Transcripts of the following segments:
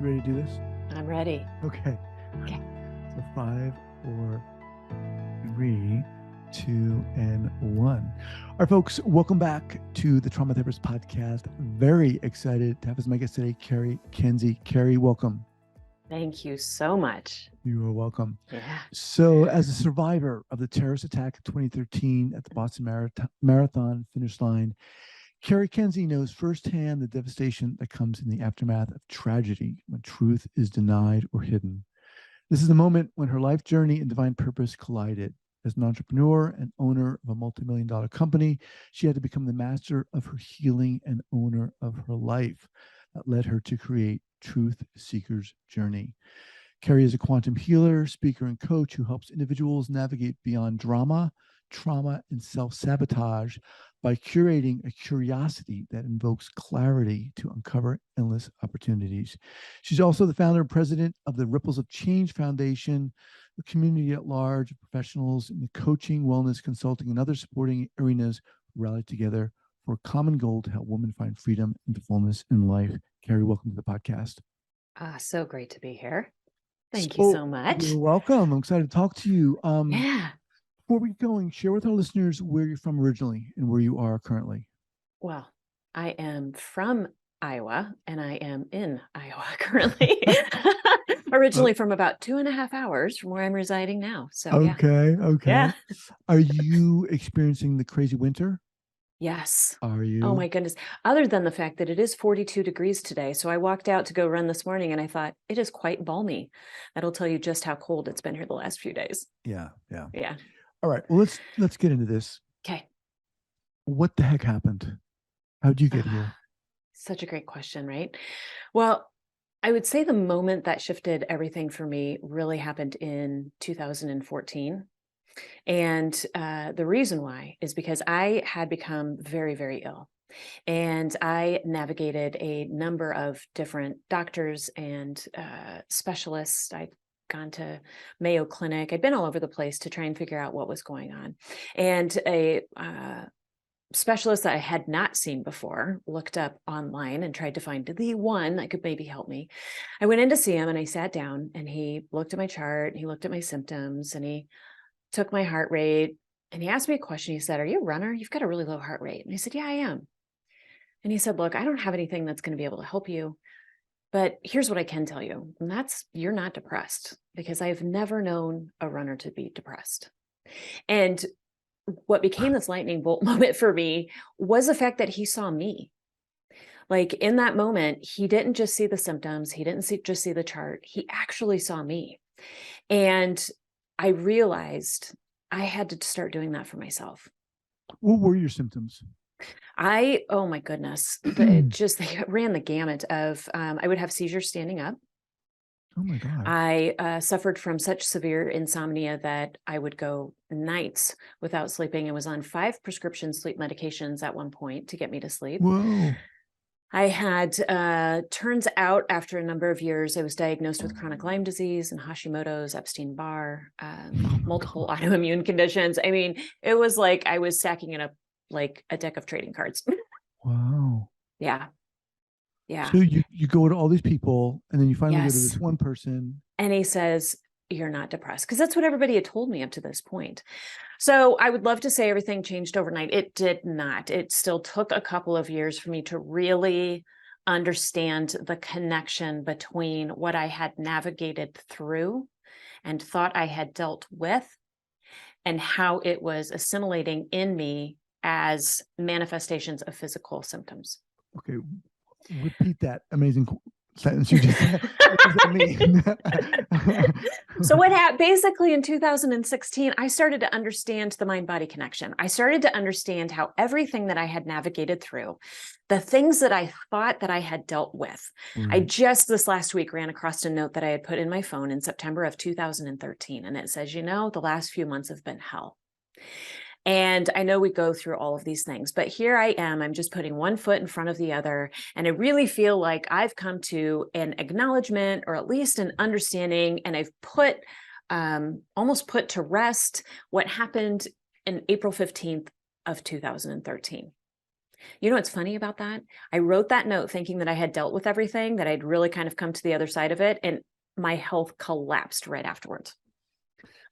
ready to do this? I'm ready. Okay. Okay. So 5, 4, 3, 2, and 1. All right, folks, welcome back to the Trauma Therapist Podcast. Very excited to have as my guest today, Cari Kenzie. Cari, welcome. Thank you so much. You are welcome. Yeah. So, as a survivor of the terrorist attack in 2013 at the Boston Marathon finish line, Cari Kenzie knows firsthand the devastation that comes in the aftermath of tragedy when truth is denied or hidden. This is the moment when her life journey and divine purpose collided. As an entrepreneur and owner of a multi-million-dollar company, she had to become the master of her healing and owner of her life. That led her to create Truth Seeker's Journey. Cari is a quantum healer, speaker, and coach who helps individuals navigate beyond drama, trauma, and self-sabotage by curating a curiosity that invokes clarity to uncover endless opportunities. She's also the founder and president of the Ripples of Change Foundation, a community at large of professionals in the coaching, wellness, consulting, and other supporting arenas who rally together for a common goal to help women find freedom and fullness in life. Cari, welcome to the podcast. So great to be here. Thank you so much. You're welcome. I'm excited to talk to you. Yeah. Before we get going, share with our listeners where you're from originally and where you are currently. Well, I am from Iowa and I am in Iowa currently. Originally from about 2.5 hours from where I'm residing now. So Okay. Yeah. Are you experiencing the crazy winter? Yes. Are you? Oh my goodness. Other than the fact that it is 42 degrees today. So I walked out to go run this morning and I thought it is quite balmy. That'll tell you just how cold it's been here the last few days. Yeah. All right. Well, let's get into this. Okay. What the heck happened? How'd you get here? Such a great question, right? Well, I would say the moment that shifted everything for me really happened in 2014. And the reason why is because I had become very, very ill. And I navigated a number of different doctors and specialists. I'd gone to Mayo Clinic. I'd been all over the place to try and figure out what was going on. And a specialist that I had not seen before looked up online and tried to find the one that could maybe help me. I went in to see him and I sat down and he looked at my chart, he looked at my symptoms, and he took my heart rate and he asked me a question. He said, "Are you a runner? You've got a really low heart rate." And I said, "Yeah, I am." And he said, "Look, I don't have anything that's going to be able to help you, but here's what I can tell you. And that's you're not depressed, because I've never known a runner to be depressed." And what became this lightning bolt moment for me was the fact that he saw me. Like in that moment, he didn't just see the symptoms. He didn't just see the chart. He actually saw me. And I realized I had to start doing that for myself. What were your symptoms? Oh my goodness, they ran the gamut of, I would have seizures standing up. Oh my God. I suffered from such severe insomnia that I would go nights without sleeping. I was on 5 prescription sleep medications at one point to get me to sleep. Whoa. I had, turns out after a number of years, I was diagnosed with chronic Lyme disease and Hashimoto's, Epstein-Barr, multiple autoimmune conditions. I mean, it was like I was stacking it up like a deck of trading cards. Wow. Yeah. So you go to all these people and then you finally go to Yes. this one person. And he says, "You're not depressed," because that's what everybody had told me up to this point. So I would love to say everything changed overnight. It did not. It still took a couple of years for me to really understand the connection between what I had navigated through and thought I had dealt with and how it was assimilating in me as manifestations of physical symptoms. Okay. Repeat that amazing sentence you just said. What does that mean? So what happened basically in 2016, I started to understand the mind-body connection. I started to understand how everything that I had navigated through, the things that I thought that I had dealt with. Right. I just this last week ran across a note that I had put in my phone in September of 2013. And it says, the last few months have been hell. And I know we go through all of these things, but here I am, I'm just putting one foot in front of the other. And I really feel like I've come to an acknowledgement or at least an understanding. And I've almost put to rest what happened in April 15th of 2013. You know what's funny about that? I wrote that note thinking that I had dealt with everything, that I'd really kind of come to the other side of it, and my health collapsed right afterwards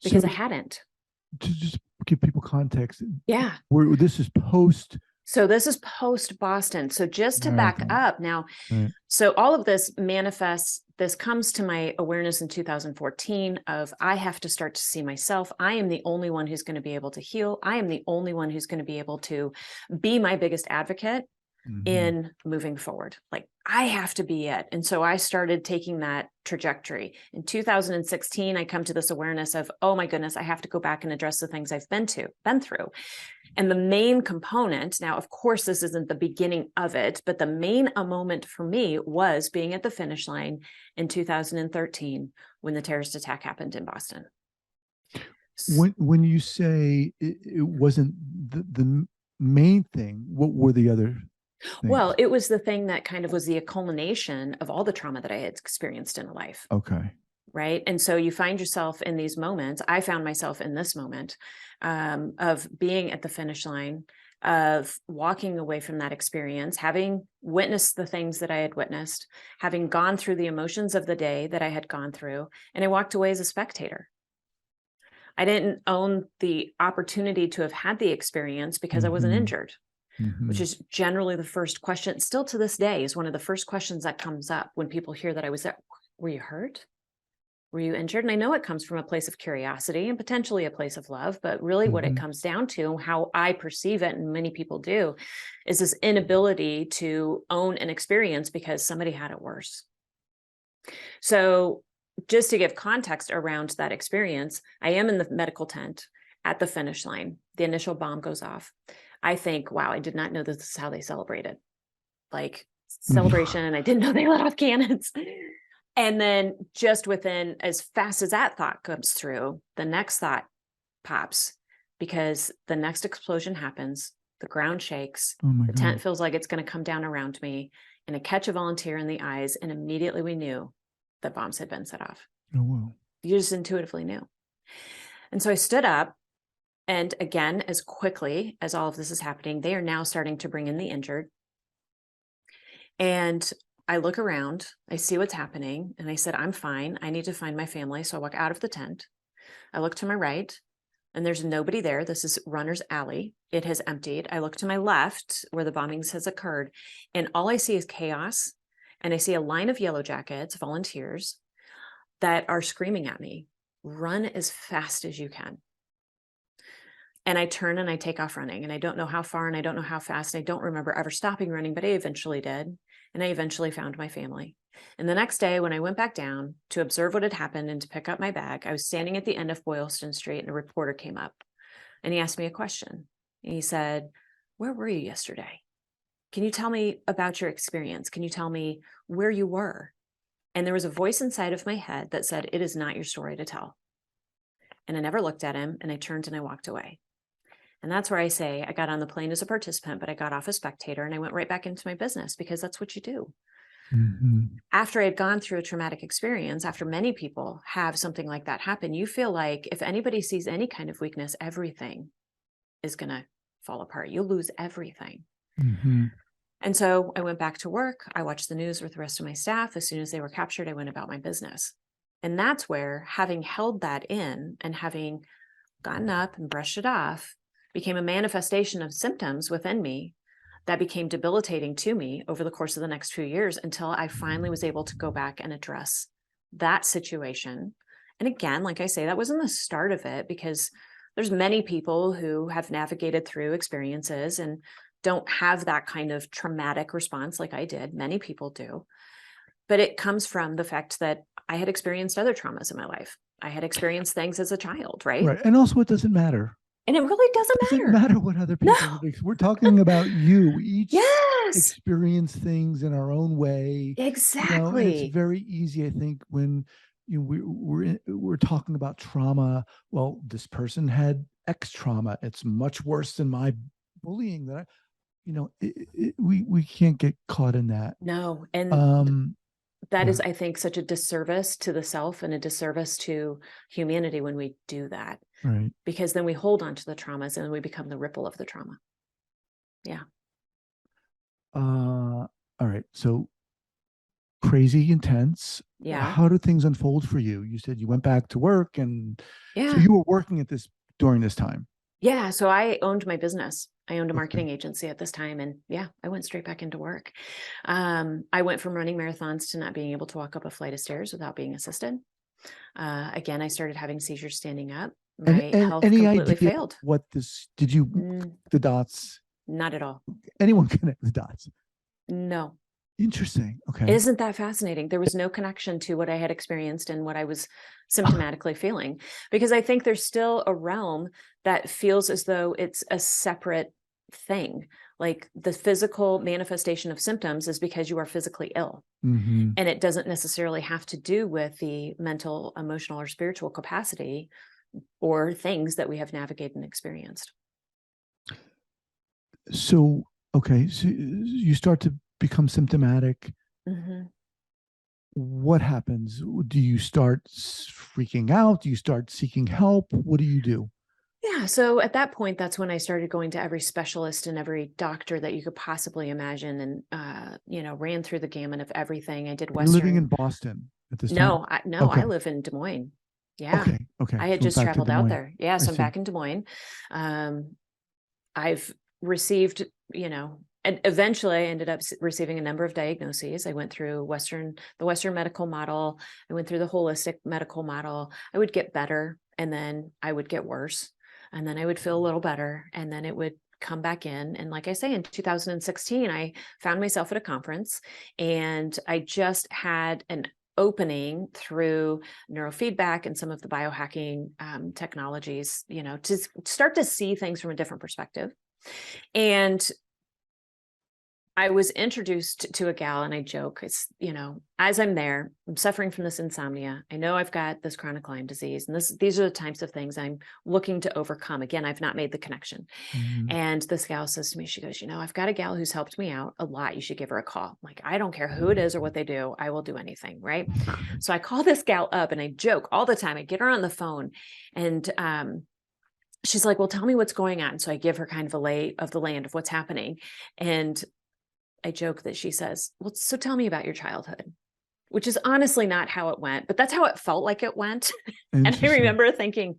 So because I hadn't. to just give people context, Yeah. this is post So this is post Boston. So just to back marathon, up now, right? so all of this manifests, this comes to my awareness in 2014 of I have to start to see myself. I am the only one who's going to be able to heal. I am the only one who's going to be able to be my biggest advocate Mm-hmm. in moving forward. Like I have to be it. And so I started taking that trajectory. In 2016, I come to this awareness of, oh my goodness, I have to go back and address the things I've been through. And the main component, now, of course, this isn't the beginning of it, but the main moment for me was being at the finish line in 2013 when the terrorist attack happened in Boston. When you say it wasn't the main thing, what were the other Well, things? it was the thing that kind of was the culmination of all the trauma that I had experienced in life. Okay. Right. And so you find yourself in these moments. I found myself in this moment of being at the finish line, of walking away from that experience, having witnessed the things that I had witnessed, having gone through the emotions of the day that I had gone through. And I walked away as a spectator. I didn't own the opportunity to have had the experience because I wasn't Mm-hmm. injured, which Mm-hmm. is generally the first question, still to this day, is one of the first questions that comes up when people hear that I was there. Were you hurt? Were you injured? And I know it comes from a place of curiosity and potentially a place of love, but really what it Mm-hmm. comes down to, how I perceive it, and many people do, is this inability to own an experience because somebody had it worse. So just to give context around that experience, I am in the medical tent at the finish line. The initial bomb goes off. I think, wow, I did not know this is how they celebrated. Like celebration. I didn't know they let off cannons. And then just within, as fast as that thought comes through, the next thought pops because the next explosion happens. The ground shakes. Oh my The God. tent feels like it's going to come down around me, and I catch a volunteer in the eyes. And immediately we knew that bombs had been set off. Oh wow. You just intuitively knew. And so I stood up. And again, as quickly as all of this is happening, they are now starting to bring in the injured. And I look around, I see what's happening, and I said, I'm fine. I need to find my family. So I walk out of the tent. I look to my right, and there's nobody there. This is Runner's Alley. It has emptied. I look to my left where the bombings has occurred, and all I see is chaos. And I see a line of yellow jackets, volunteers, that are screaming at me, run as fast as you can. And I turn and I take off running, and I don't know how far and I don't know how fast. I don't remember ever stopping running, but I eventually did. And I eventually found my family. And the next day, when I went back down to observe what had happened and to pick up my bag, I was standing at the end of Boylston Street, and a reporter came up and he asked me a question. And he said, where were you yesterday? Can you tell me about your experience? Can you tell me where you were? And there was a voice inside of my head that said, it is not your story to tell. And I never looked at him, and I turned and I walked away. And that's where I say I got on the plane as a participant, but I got off a spectator, and I went right back into my business because that's what you do. Mm-hmm. After I had gone through a traumatic experience, after many people have something like that happen, you feel like if anybody sees any kind of weakness, everything is going to fall apart. You'll lose everything. Mm-hmm. And so I went back to work. I watched the news with the rest of my staff. As soon as they were captured, I went about my business. And that's where, having held that in and having gotten up and brushed it off, became a manifestation of symptoms within me that became debilitating to me over the course of the next few years until I finally was able to go back and address that situation. And again, like I say, that wasn't the start of it, because there's many people who have navigated through experiences and don't have that kind of traumatic response like I did. Many people do. But it comes from the fact that I had experienced other traumas in my life. I had experienced things as a child, right? Right. And also, it doesn't matter. And it really doesn't It doesn't matter. matter what other No. people have. We're talking about you. We each Yes, experience things in our own way, and it's exactly. very easy, I think, when we're talking about trauma. Well, this person had X trauma. It's much worse than my bullying that we can't get caught in that. No. And Um, that yeah, is, I think, such a disservice to the self and a disservice to humanity when we do that, right. because then we hold on to the traumas and we become the ripple of the trauma. Yeah. All right. So crazy intense. Yeah. How did things unfold for you? You said you went back to work, and so Yeah. you were working at this during this time. Yeah. So I owned my business. I owned a Okay. marketing agency at this time. And yeah, I went straight back into work. I went from running marathons to not being able to walk up a flight of stairs without being assisted. Again, I started having seizures standing up. And My and health any completely idea failed. what this did you Mm, the dots? not at all. Anyone connect the dots? No. Interesting. Okay. Isn't that fascinating? There was no connection to what I had experienced and what I was symptomatically feeling, because I think there's still a realm that feels as though it's a separate thing. Like the physical manifestation of symptoms is because you are physically ill. Hmm. And it doesn't necessarily have to do with the mental, emotional, or spiritual capacity or things that we have navigated and experienced. So, okay, so you start to become symptomatic. Hmm. What happens? Do you start freaking out? Do you start seeking help? What do you do? Yeah. So at that point, that's when I started going to every specialist and every doctor that you could possibly imagine, and ran through the gamut of everything. I did You're living in Western. Boston at this time? No, I Okay. live in Des Moines. Yeah. Okay. Okay. I So had went just back to traveled Des out Moines. there. Yeah. I So I'm see. back in Des Moines. Um, I've received, and eventually I ended up receiving a number of diagnoses. I went through the Western medical model. I went through the holistic medical model. I would get better, and then I would get worse, and then I would feel a little better, and then it would come back in. And like I say, in 2016, I found myself at a conference, and I just had an opening through neurofeedback and some of the biohacking technologies, to start to see things from a different perspective. And I was introduced to a gal, and I joke, as I'm there, I'm suffering from this insomnia. I know I've got this chronic Lyme disease, and these are the types of things I'm looking to overcome. Again, I've not made the connection. Mhm. And this gal says to me, she goes, I've got a gal who's helped me out a lot. You should give her a call. I'm like, I don't care who it is or what they do. I will do anything. Right. So I call this gal up, and I joke all the time. I get her on the phone, and she's like, well, tell me what's going on. So I give her kind of a lay of the land of what's happening. And I joke that she says, well, so tell me about your childhood, which is honestly not how it went, but that's how it felt like it went. And I Interesting. remember thinking,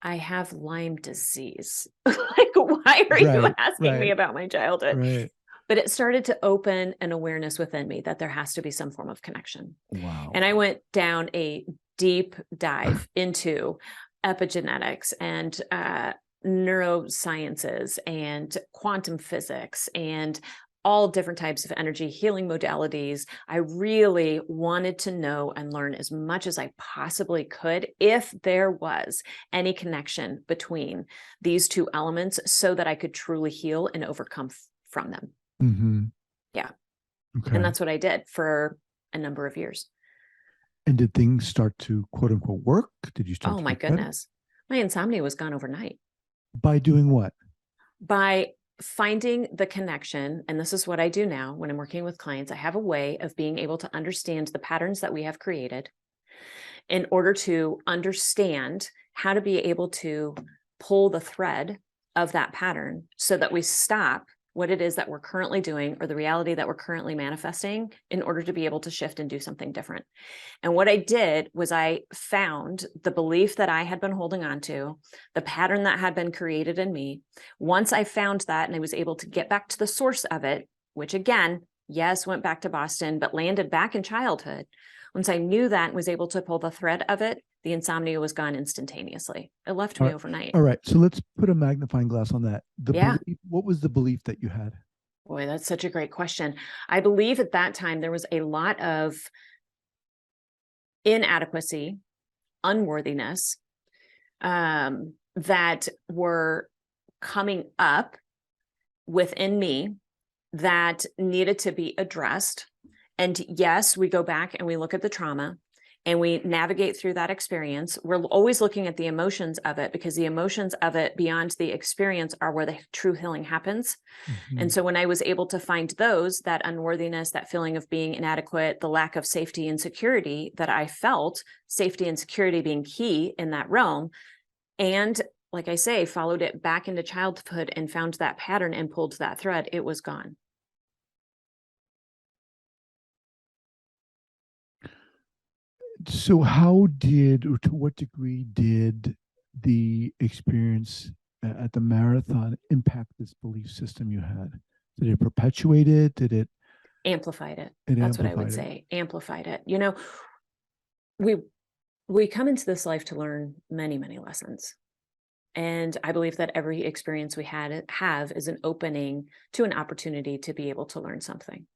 I have Lyme disease. Like, why are you Right. asking me Right. about my childhood? Right. But it started to open an awareness within me that there has to be some form of connection. Wow. And I went down a deep dive into epigenetics and neurosciences and quantum physics and all different types of energy healing modalities. I really wanted to know and learn as much as I possibly could, if there was any connection between these two elements, so that I could truly heal and overcome from them. Hmm. Yeah. And Okay. that's what I did for a number of years. And did things start to quote unquote work? Did you start Oh to my get better goodness. My insomnia was gone overnight by doing what? by finding the connection. And this is what I do now when I'm working with clients. I have a way of being able to understand the patterns that we have created in order to understand how to be able to pull the thread of that pattern so that we stop what it is that we're currently doing, or the reality that we're currently manifesting, in order to be able to shift and do something different. And what I did was I found the belief that I had been holding on to, the pattern that had been created in me. Once I found that and I was able to get back to the source of it, which again, yes, went back to Boston, but landed back in childhood. Once I knew that and was able to pull the thread of it, the insomnia was gone instantaneously. It left All me right. overnight. All right. So let's put a magnifying glass on that. The Yeah. belief, what was the belief that you had? Boy, that's such a great question. I believe at that time there was a lot of inadequacy, unworthiness, that were coming up within me that needed to be addressed. And yes, we go back and we look at the trauma and we navigate through that experience. We're always looking at the emotions of it, because the emotions of it beyond the experience are where the true healing happens. Hmm. And so when I was able to find those, that unworthiness, that feeling of being inadequate, the lack of safety and security that I felt, safety and security being key in that realm, and like I say, followed it back into childhood and found that pattern and pulled that thread, it was gone. So how did, or to what degree did the experience at the marathon impact this belief system you had? Did it perpetuate it? Did it, Amplified it. it That's what I would amplified it? say. Amplified it. You know, we we come into this life to learn many, many lessons. And I believe that every experience we have is an opening to an opportunity to be able to learn something.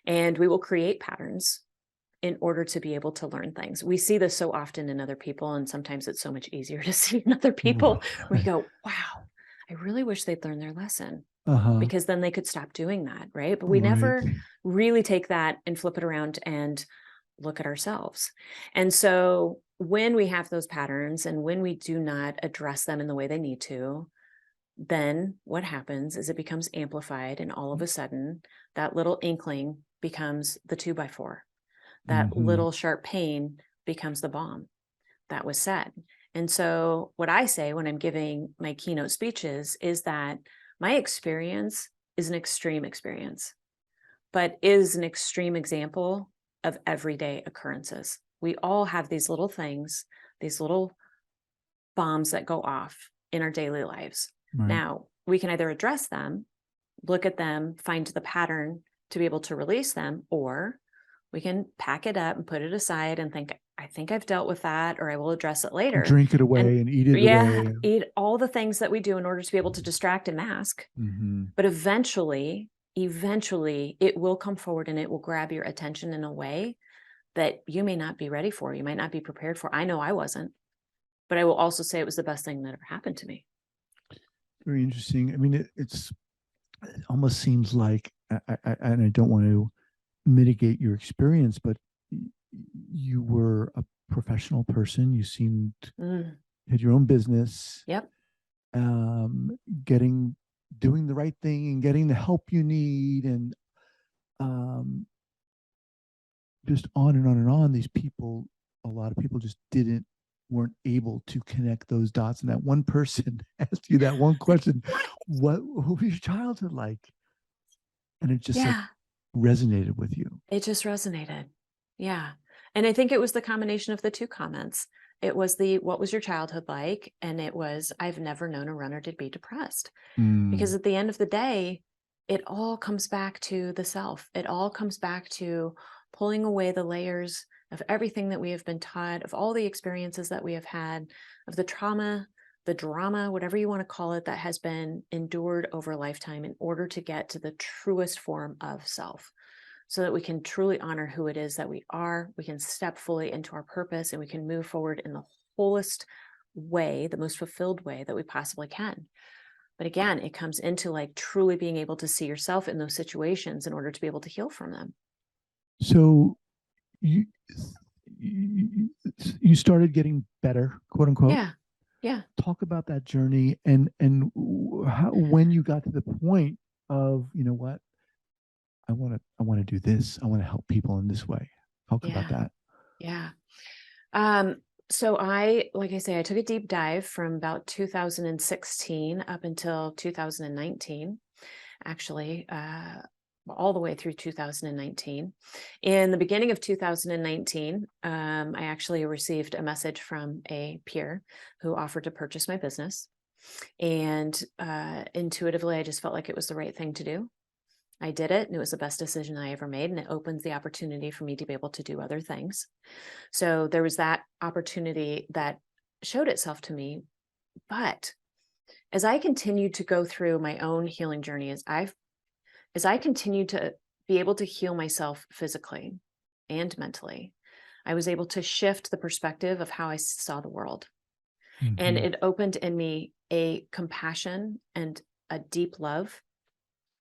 And we will create patterns in order to be able to learn things. We see this so often in other people, and sometimes it's so much easier to see in other people. We Right. go, wow, I really wish they'd learn their lesson, Uh-huh. because then they could stop doing that, right? But we Right. never really take that and flip it around and look at ourselves. And so when we have those patterns and when we do not address them in the way they need to, then what happens is it becomes amplified. And all of a sudden, that little inkling becomes the 2x4. That Mm-hmm. little sharp pain becomes the bomb that was said. And so, what I say when I'm giving my keynote speeches is that my experience is an extreme experience, but is an extreme example of everyday occurrences. We all have these little things, these little bombs that go off in our daily lives. Right. Now, we can either address them, look at them, find the pattern to be able to release them, or we can pack it up and put it aside and think, I think I've dealt with that, or I will address it later. Drink it And away and eat it yeah, away. eat all the things that we do in order to be able to distract and mask. Mm-hmm. But eventually, it will come forward and it will grab your attention in a way that you may not be ready for. You might not be prepared for. I know I wasn't, but I will also say it was the best thing that ever happened to me. Very interesting. I mean, it almost seems like, and I don't want to mitigate your experience, but you were a professional person. You seemed Mm, had your own business, yep. um, getting doing the right thing and getting the help you need, and um, just on and on and on. These people, a lot of people just weren't able to connect those dots. And that one person asked you that one question, what was your childhood like? And it just like Yeah. resonated with you. It just resonated. Yeah. And I think it was the combination of the two comments. It was the, what was your childhood like? And it was, I've never known a runner to be depressed. Because Mm, at the end of the day, it all comes back to the self. It all comes back to pulling away the layers of everything that we have been taught, of all the experiences that we have had, of the trauma, the drama, whatever you want to call it, that has been endured over a lifetime in order to get to the truest form of self, so that we can truly honor who it is that we are. We can step fully into our purpose and we can move forward in the wholest way, the most fulfilled way that we possibly can. But again, it comes into like truly being able to see yourself in those situations in order to be able to heal from them. so you, you started getting better, quote unquote. Yeah. Yeah. Talk about that journey, and how, when you got to the point of, you know what, I want to do this. I want to help people in this way. Talk about Yeah. that. Yeah. Um, so like I say, I took a deep dive from about 2016 up until 2019, actually, all the way through 2019. In the beginning of 2019, I actually received a message from a peer who offered to purchase my business. And intuitively, I just felt like it was the right thing to do. I did it, and it was the best decision I ever made. And it opens the opportunity for me to be able to do other things. So there was that opportunity that showed itself to me. But as I continued to go through my own healing journey, as I continued to be able to heal myself physically and mentally, I was able to shift the perspective of how I saw the world. And Mm-hmm. it opened in me a compassion and a deep love,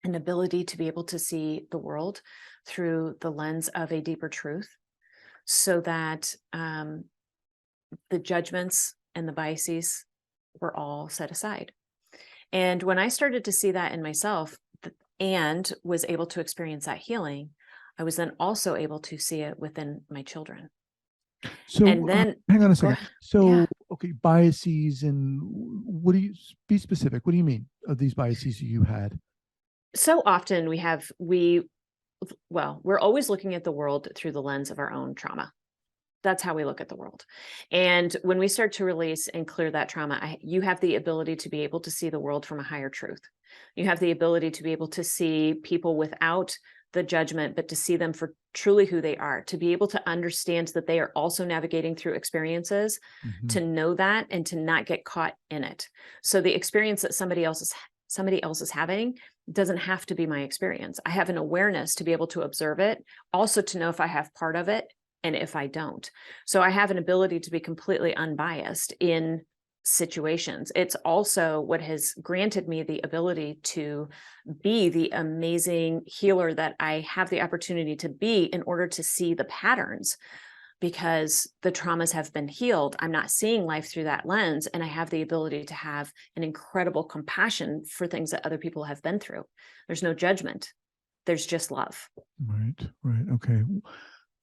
an ability to be able to see the world through the lens of a deeper truth, so that the judgments and the biases were all set aside. And when I started to see that in myself and was able to experience that healing, I was then also able to see it within my children. And So then, hang on a go second. ahead. So, Yeah. okay, biases, and what do you, be specific? What do you mean of these biases you had? So often we're always looking at the world through the lens of our own trauma. That's how we look at the world. And when we start to release and clear that trauma, you have the ability to be able to see the world from a higher truth. You have the ability to be able to see people without the judgment, but to see them for truly who they are, to be able to understand that they are also navigating through experiences, Mhm. to know that and to not get caught in it. So the experience that somebody else is having doesn't have to be my experience. I have an awareness to be able to observe it, also to know if I have part of it and if I don't. So I have an ability to be completely unbiased in situations. It's also what has granted me the ability to be the amazing healer that I have the opportunity to be in order to see the patterns, because the traumas have been healed. I'm not seeing life through that lens, and I have the ability to have an incredible compassion for things that other people have been through. There's no judgment. There's just love. Right, right. Okay.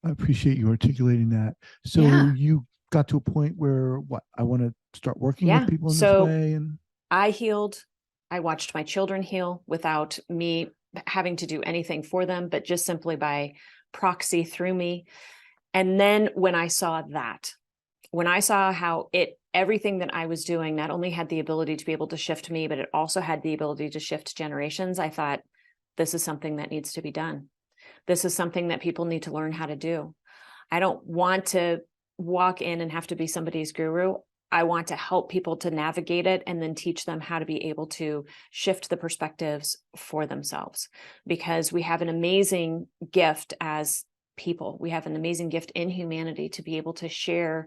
I appreciate you articulating that. So Yeah. you got to a point where what? I want to start working with Yeah. people in this So way, and I healed. I watched my children heal without me having to do anything for them, but just simply by proxy through me. And then when I saw how everything that I was doing not only had the ability to be able to shift me, but it also had the ability to shift generations, I thought, this is something that needs to be done. This is something that people need to learn how to do. I don't want to walk in and have to be somebody's guru. I want to help people to navigate it and then teach them how to be able to shift the perspectives for themselves, because we have an amazing gift as people. We have an amazing gift in humanity to be able to share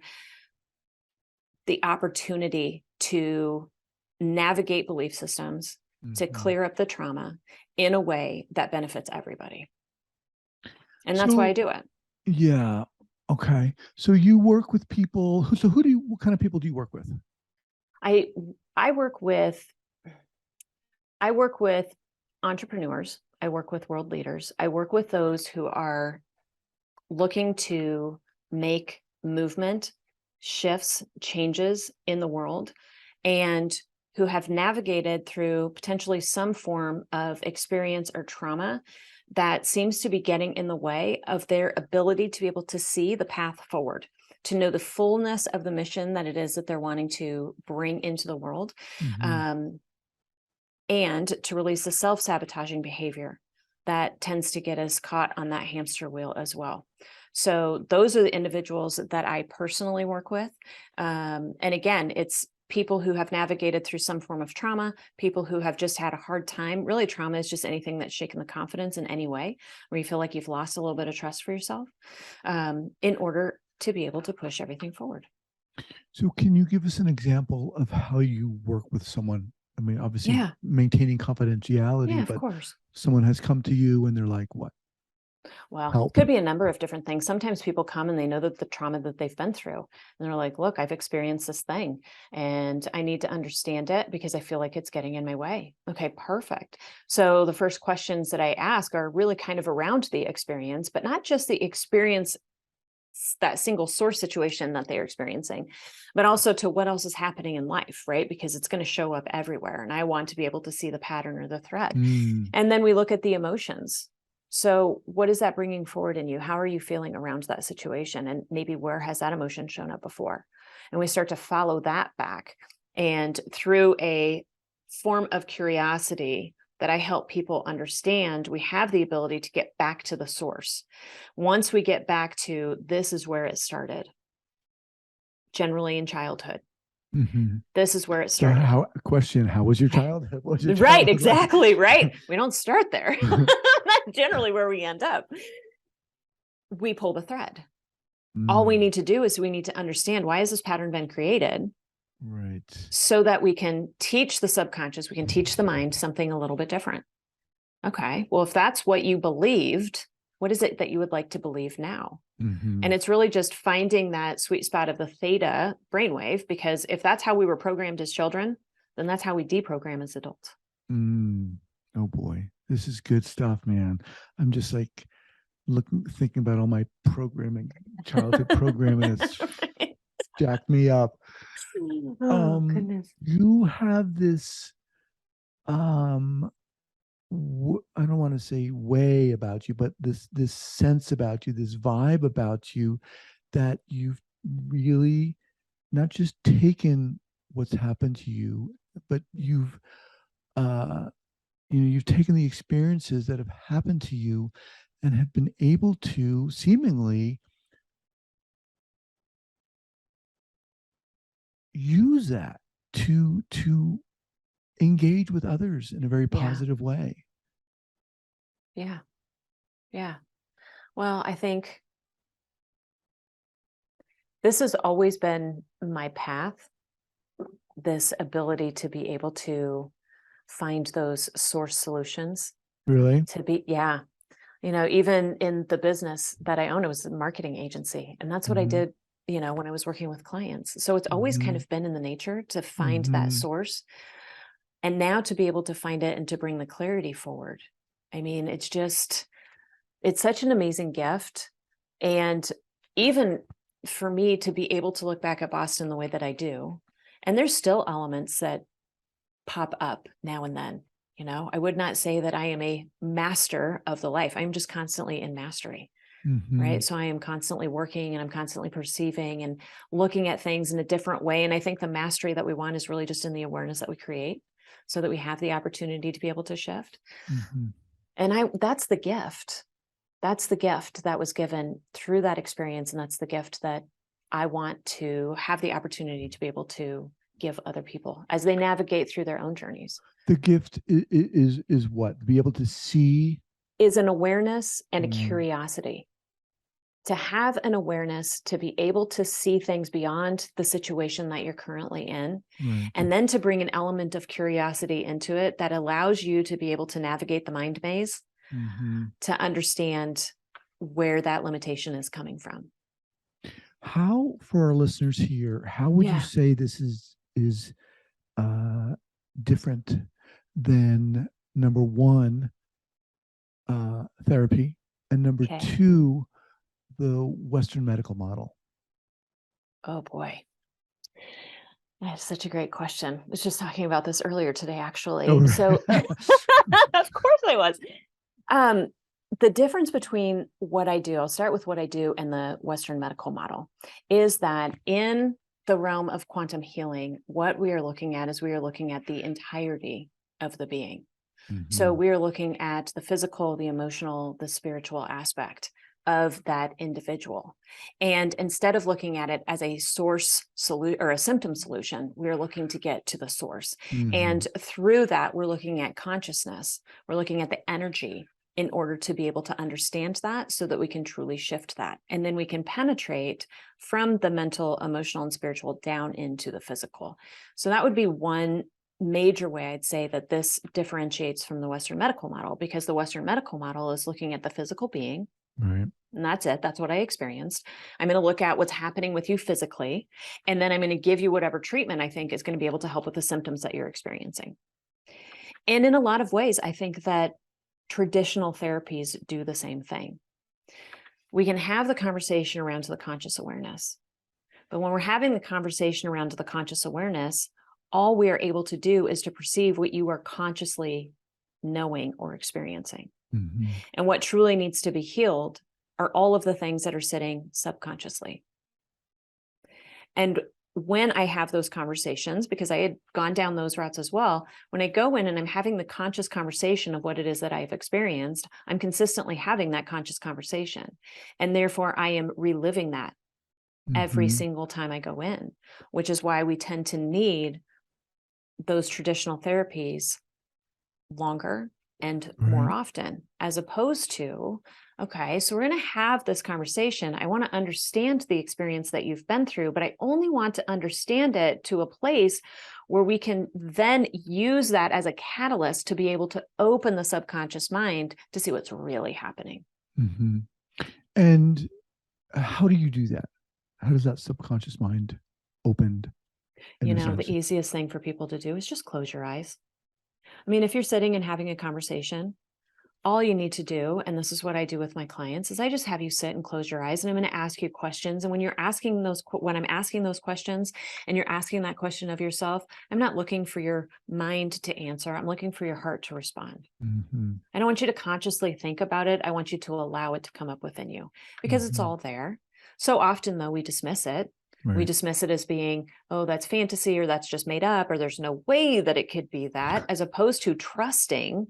the opportunity to navigate belief systems, to Mhm. clear up the trauma in a way that benefits everybody. And that's why I So do it. yeah, okay. So you work with people. So what kind of people do you work with? I I work with I work with entrepreneurs. I work with world leaders. I work with those who are looking to make movement, shifts, changes in the world, and who have navigated through potentially some form of experience or trauma that seems to be getting in the way of their ability to be able to see the path forward, to know the fullness of the mission that it is that they're wanting to bring into the world. Mhm. Um, and to release the self-sabotaging behavior that tends to get us caught on that hamster wheel as well. So those are the individuals that I personally work with. And again, it's people who have navigated through some form of trauma, people who have just had a hard time. Really, trauma is just anything that's shaken the confidence in any way, where you feel like you've lost a little bit of trust for yourself, in order to be able to push everything forward. So can you give us an example of how you work with someone? I mean, obviously Yeah, maintaining yeah, confidentiality, of but course. someone has come to you and they're like, "What? Well, Help." could be a number of different things. Sometimes people come and they know that the trauma that they've been through, and they're like, look, I've experienced this thing and I need to understand it because I feel like it's getting in my way. Okay, perfect. So the first questions that I ask are really kind of around the experience, but not just the experience, that single source situation that they're experiencing, but also to what else is happening in life, right? Because it's going to show up everywhere. And I want to be able to see the pattern or the thread. Mm, And then we look at the emotions. So what is that bringing forward in you? How are you feeling around that situation? And maybe where has that emotion shown up before? And we start to follow that back. And through a form of curiosity that I help people understand, we have the ability to get back to the source. Once we get back to this is where it started, generally in childhood. mhm. This is where it So started. how was your childhood? What was your Right, childhood like? exactly, right. We don't start there. That's generally where we end up. We pull the thread. All we Mm, need to do is we need to understand, why has this pattern been created, right. so that we can teach the subconscious, we can teach the mind something a little bit different. Okay, well, if that's what you believed, what is it that you would like to believe now? And Mhm. it's really just finding that sweet spot of the theta brainwave, because if that's how we were programmed as children, then that's how we deprogram as adults. Mm. Oh boy, this is good stuff, man. I'm just like thinking about all my programming, childhood programming that's Right. jacked me up. Oh, Um, goodness. you have this, I don't want to say way about you, but this sense about you, this vibe about you that you've really not just taken what's happened to you, but uh, you've taken the experiences that have happened to you and have been able to seemingly use that to engage with others in a very Yeah. positive way. Yeah. Yeah. Well, I think this has always been my path, this ability to be able to find those source solutions, Really? to be, yeah. Even in the business that I own, it was a marketing agency. And that's what I Hmm. did, when I was working with clients. So it's always kind Hmm. of been in the nature to find that Hmm. source. And now to be able to find it and to bring the clarity forward. I mean, it's such an amazing gift. And even for me to be able to look back at Boston the way that I do, and there's still elements that pop up now and then. I would not say that I am a master of the life. I'm just constantly in mastery, Hmm. right? So I am constantly working and I'm constantly perceiving and looking at things in a different way. And I think the mastery that we want is really just in the awareness that we create so that we have the opportunity to be able to shift. Hmm. And that's the gift. That's the gift that was given through that experience. And that's the gift that I want to have the opportunity to be able to give other people as they navigate through their own journeys. The gift is what? Be able to see. Is an awareness and a Mm, curiosity. To have an awareness, to be able to see things beyond the situation that you're currently in, right. and then to bring an element of curiosity into it that allows you to be able to navigate the mind maze, Hmm. to understand where that limitation is coming from. How, for our listeners here, how would you Yeah. say this is uh, different than number one, therapy, and number Okay. two, the Western medical model? Oh boy. That's such a great question. I was just talking about this earlier today, Oh, actually. So, of course I was. Um, the difference between what I do, I'll start with what I do and the Western medical model, is that in the realm of quantum healing, what we are looking at is we are looking at the entirety of the being. So hmm. we are looking at the physical, the emotional, the spiritual aspect of that individual. And instead of looking at it as a source solution or a symptom solution, we're looking to get to the source. Hmm. And through that, we're looking at consciousness. We're looking at the energy in order to be able to understand that so that we can truly shift that. And then we can penetrate from the mental, emotional, and spiritual down into the physical. So that would be one major way I'd say that this differentiates from the Western medical model, because the Western medical model is looking at the physical being, Right. and that's it. That's what I experienced. I'm going to look at what's happening with you physically, and then I'm going to give you whatever treatment I think is going to be able to help with the symptoms that you're experiencing. And in a lot of ways, I think that traditional therapies do the same thing. We can have the conversation around to the conscious awareness, but when we're having the conversation around to the conscious awareness, all we are able to do is to perceive what you are consciously knowing or experiencing. Hmm. And what truly needs to be healed are all of the things that are sitting subconsciously. And when I have those conversations, because I had gone down those routes as well, when I go in and I'm having the conscious conversation of what it is that I've experienced, I'm consistently having that conscious conversation. And therefore, I am reliving that every Hmm. single time I go in, which is why we tend to need those traditional therapies longer and more Right. often, as opposed to, okay, so we're going to have this conversation. I want to understand the experience that you've been through, but I only want to understand it to a place where we can then use that as a catalyst to be able to open the subconscious mind to see what's really happening. Hmm. And how do you do that? How does that subconscious mind opened in a The sense? easiest thing for people to do is just close your eyes. I mean, if you're sitting and having a conversation, all you need to do, and this is what I do with my clients, is I just have you sit and close your eyes, and I'm going to ask you questions. And when I'm asking those questions and you're asking that question of yourself, I'm not looking for your mind to answer. I'm looking for your heart to respond. Hmm. I don't want you to consciously think about it. I want you to allow it to come up within you because it's Hmm. all there. So often, though, we dismiss it. We Right. dismiss it as being, oh, that's fantasy, or that's just made up, or there's no way that it could be that, as opposed to trusting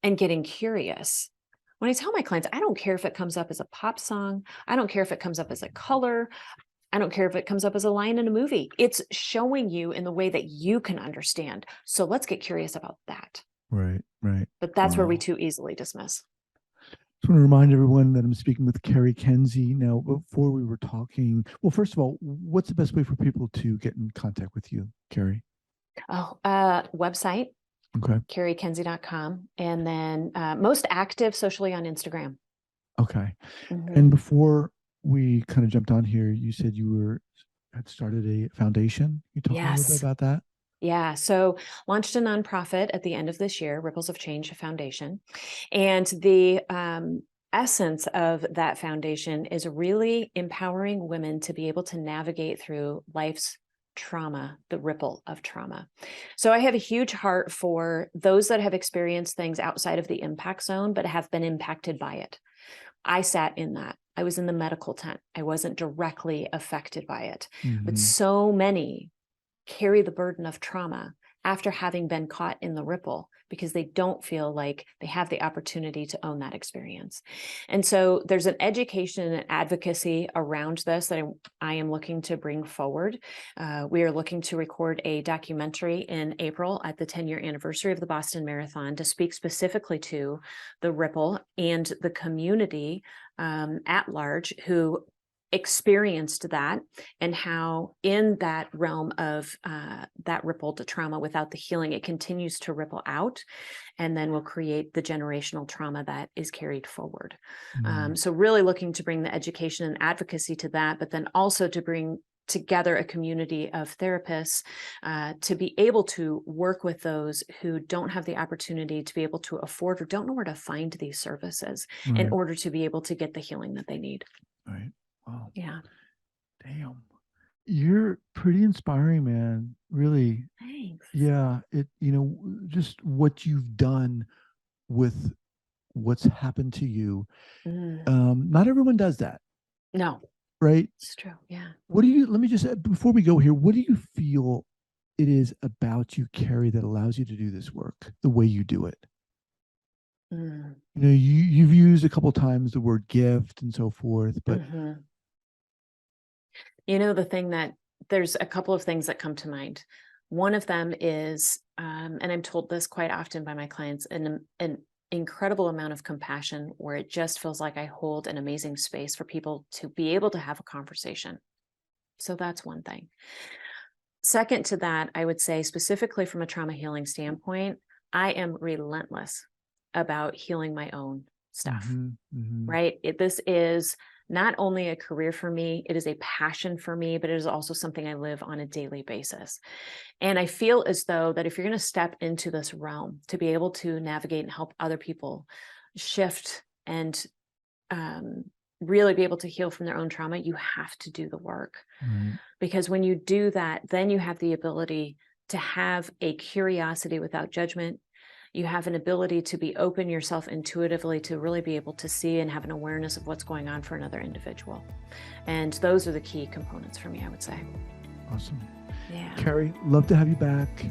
and getting curious. When I tell my clients, I don't care if it comes up as a pop song, I don't care if it comes up as a color, I don't care if it comes up as a line in a movie. It's showing you in the way that you can understand. So let's get curious about that. Right. Right. But that's where we Wow. too easily dismiss. Just want to remind everyone that I'm speaking with Cari Kenzie. Now, before we were talking, well, first of all, what's the best way for people to get in contact with you, Cari? Oh, website, Okay. carikenzie.com. And then most active socially on Instagram. Okay. Mhm. And before we kind of jumped on here, you said you had started a foundation. Can you talk a little bit Yes. about that? Yeah. So launched a nonprofit at the end of this year, Ripples of Change Foundation. And the essence of that foundation is really empowering women to be able to navigate through life's trauma, the ripple of trauma. So I have a huge heart for those that have experienced things outside of the impact zone, but have been impacted by it. I sat in that. I was in the medical tent. I wasn't directly affected by it. But Mm-hmm. so many carry the burden of trauma after having been caught in the ripple because they don't feel like they have the opportunity to own that experience. And so there's an education and advocacy around this that I am looking to bring forward. We are looking to record a documentary in April at the 10-year anniversary of the Boston Marathon to speak specifically to the ripple and the community at large who experienced that, and how in that realm of that rippled trauma without the healing, it continues to ripple out and then will create the generational trauma that is carried forward. Mm-hmm. So really looking to bring the education and advocacy to that, but then also to bring together a community of therapists to be able to work with those who don't have the opportunity to be able to afford or don't know where to find these services in Right. order to be able to get the healing that they need. Right. Wow. Yeah. Damn. You're pretty inspiring, man. Really. Thanks. Yeah. Just what you've done with what's happened to you. Not everyone does that, No, right? it's true. Yeah. Let me just, before we go here, what do you feel it is about you, Cari, that allows you to do this work the way you do it? Mm. You've used a couple times the word gift and so forth, but the thing that there's a couple of things that come to mind. One of them is, and I'm told this quite often by my clients, an incredible amount of compassion where it just feels like I hold an amazing space for people to be able to have a conversation. So that's one thing. Second to that, I would say specifically from a trauma healing standpoint, I am relentless about healing my own stuff, right? This is not only a career for me, it is a passion for me, but it is also something I live on a daily basis. And I feel as though that if you're going to step into this realm to be able to navigate and help other people shift and really be able to heal from their own trauma, you have to do the work. Right. Because when you do that, then you have the ability to have a curiosity without judgment. You have an ability to be open yourself intuitively to really be able to see and have an awareness of what's going on for another individual. And those are the key components for me, I would say. Awesome. Yeah. Cari, love to have you back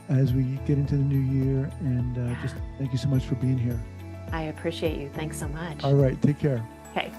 as we get into the new year. And just thank you so much for being here. I appreciate you. Thanks so much. All right. Take care. Okay.